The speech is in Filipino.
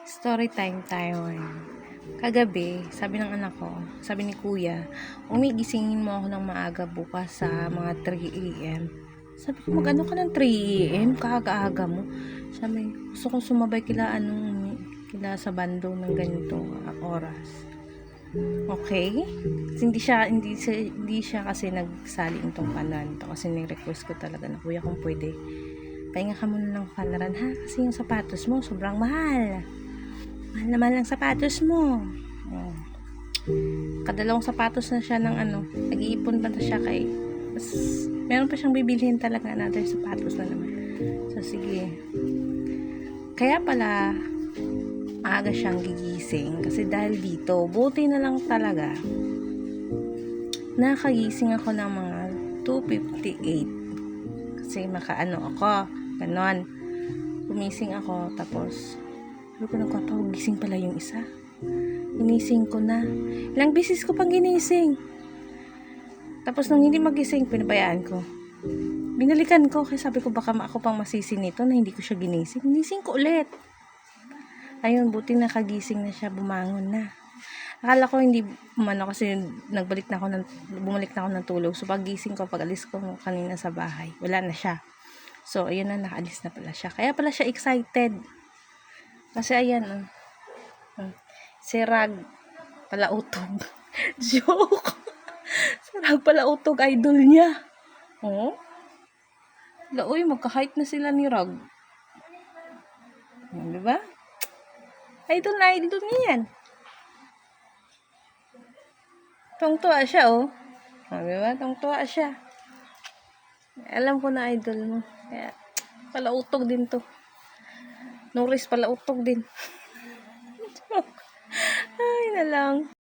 Story time tayo ngayon. Kagabi, sabi ng anak ko, sabi ni kuya, umigisingin mo ako ng maaga bukas sa mga 3 a.m. Sabi ko, mag-ano ka ng 3 a.m? Kaaga-aga mo. Sabi, gusto ko sumabay kila sa bando ng ganitong oras. Okay? Kasi hindi siya kasi nagsali itong panaran to kasi ni-request ko talaga na kuya kung pwede. Pahinga ka muna ng panaran ha kasi yung sapatos mo sobrang mahal. Mahal naman lang sapatos mo. Oh. Kadalawang sapatos na siya ng nag-iipon pa na siya kay meron pa siyang bibilhin talaga another sapatos na naman. So sige. Kaya pala maaga siyang gigising kasi dahil dito, buti na lang talaga nakagising ako ng mga 2:58 kasi ako ganon, gumising ako tapos sabi ko nagpapagising pala yung isa, ginising ko na ilang beses ko pang ginising tapos nung hindi magising pinabayaan ko, binalikan ko kasi sabi ko baka ako pang masisi nito na hindi ko siya ginising ko ulit. Ayun, buti nakagising na siya, bumangon na. Akala ko hindi kasi bumalik na ako ng tulog. So paggising ko, pag-alis ko kanina sa bahay, wala na siya. So ayun na, nakaalis na pala siya. Kaya pala siya excited. Kasi ayan, si Rag pala utog. Joke. Si Rag pala utog, idol niya. Oh? Uy, magka-height na sila ni Rag. Diba? Idol niya yan. Tuwang-tuwa siya, oh. Diba? Tuwang-tuwa siya. Alam ko na idol mo. Kaya, palautog din to. Norris palautog din. Ay, na lang.